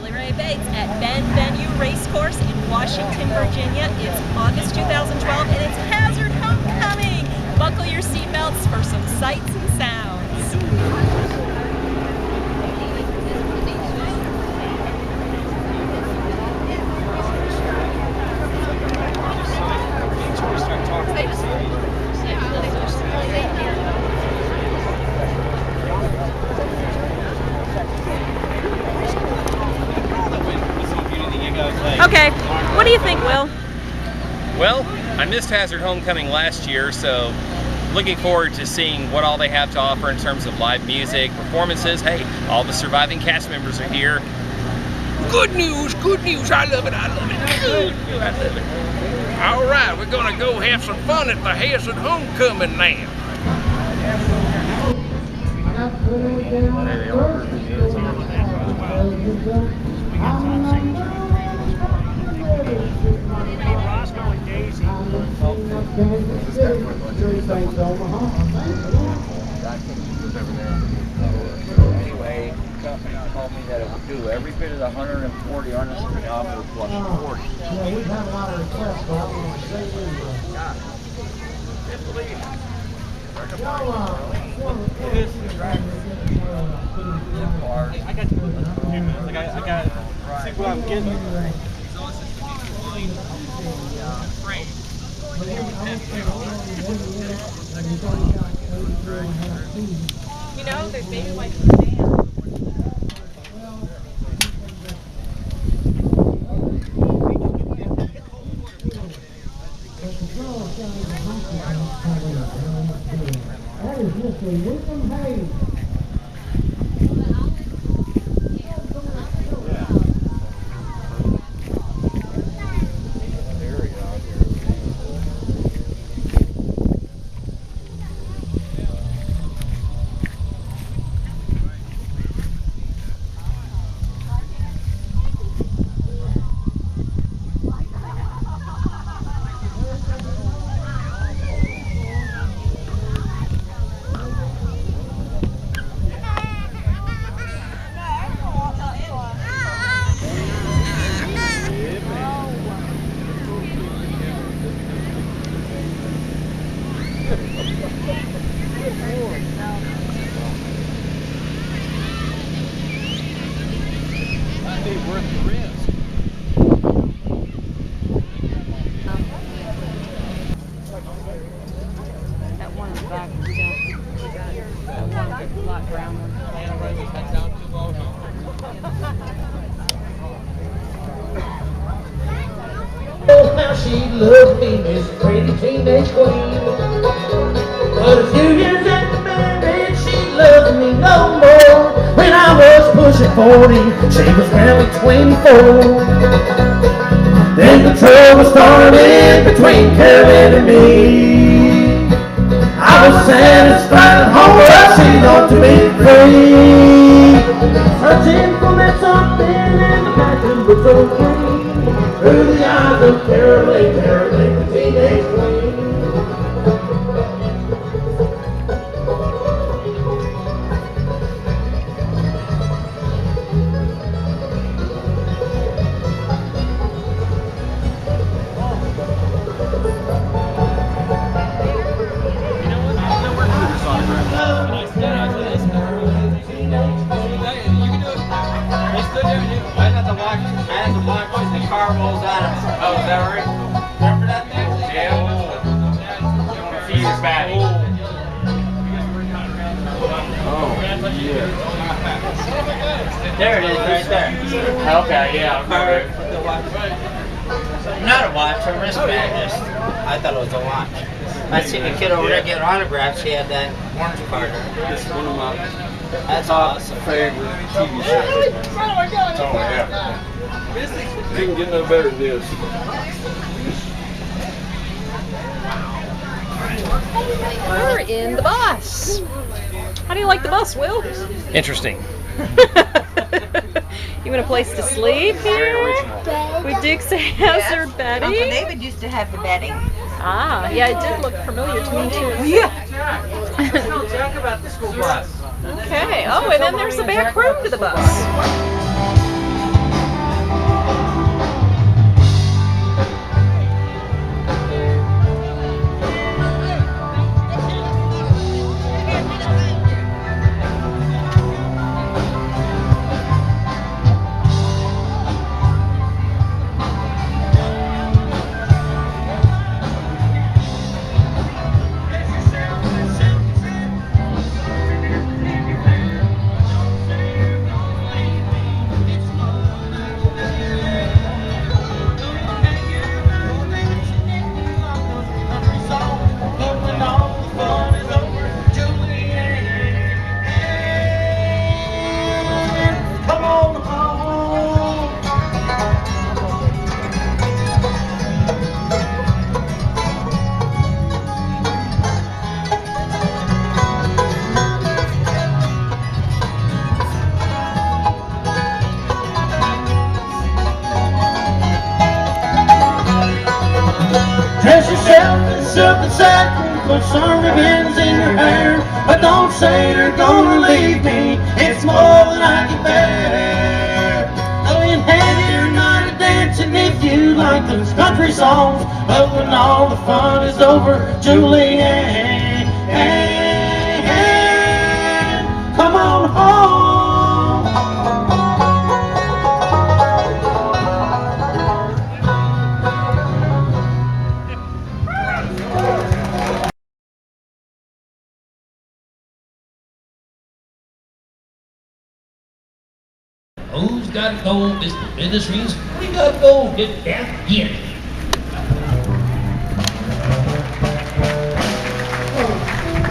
Billy Ray Bates at Bend Venue Racecourse in Washington, Virginia. It's August 2012 and it's Hazzard Homecoming. Buckle your seatbelts for some sights and sounds. Okay, what do you think, Will? Well, I missed Hazzard Homecoming last year, so looking forward to seeing what all they have to offer in terms of live music, performances. Hey, all the surviving cast members are here. Good news, I love it, I love it. Good, I love it. All right, we're gonna go have some fun at the Hazzard Homecoming now. Anyway, the company told me that it would do every bit of the 140 on this kilometer plus 40. Yeah, we've had a lot of requests, but I want to say I got I got see what I'm getting. You know, there's baby wipes in the van. that is Mr. Wickham Hayes. That one in the back is that one light brown one. Oh, how she loves me, Miss Pretty Teenage Queen. But a few years after marriage, she loves me no more. When I was pushing 40, she was barely 24. Then the trouble started between Carolyn and me. I was satisfied at home, but she wanted to be free. Searching for that something and the passion was so free. Through the eyes of Carolyn, the teenage queen. I had to watch the car rolls out of it. Oh, is that right? Remember that thing? Yeah. A few years back. Oh, yeah. There it is, right there. Okay, yeah. Not a watch, a wristband. I thought it was a watch. I seen a kid over there getting autographs. He had that orange card. This is one of my That's awesome. favorite TV shows. Oh, yeah. Didn't get no better than this. We're in the bus. How do you like the bus, Will? Interesting. You want a place to sleep here? With Dukes Hazzard bedding? Uncle David used to have the bedding. Ah, yeah, it did look familiar to me too. Yeah. Tell Jack about the school bus. Okay. Oh, and then there's the back room to the bus. some ribbons in your hair, but don't say you're gonna leave me. It's more than I can bear. Though in head you're not a dancing if you like those country songs, but when all the fun is over, Julianne, come on home. Who's got to go, Mr. Ministries? We got to go get that gift.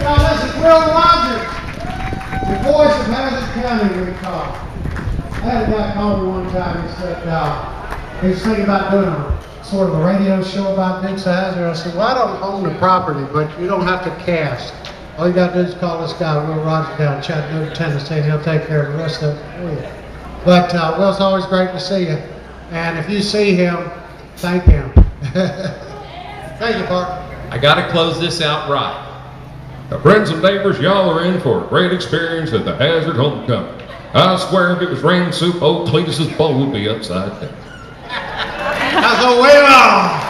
Now, this is Will Rogers, the voice of Hazzard County, we call. I had a guy call me one time. He said he was thinking about doing a sort of a radio show about Dukes of Hazzard. I said, well, I don't own the property, but you don't have to cast. All you got to do is call this guy, Will Rogers, down in Chattanooga, Tennessee, and he'll take care of the rest of it for you. But Will's always great to see you. And if you see him, thank him. Thank you, partner. I got to close this out right. Now, friends and neighbors, y'all are in for a great experience at the Hazzard Homecoming. I swear if it was rain soup, old Cletus's bowl would be upside down. That's a Will!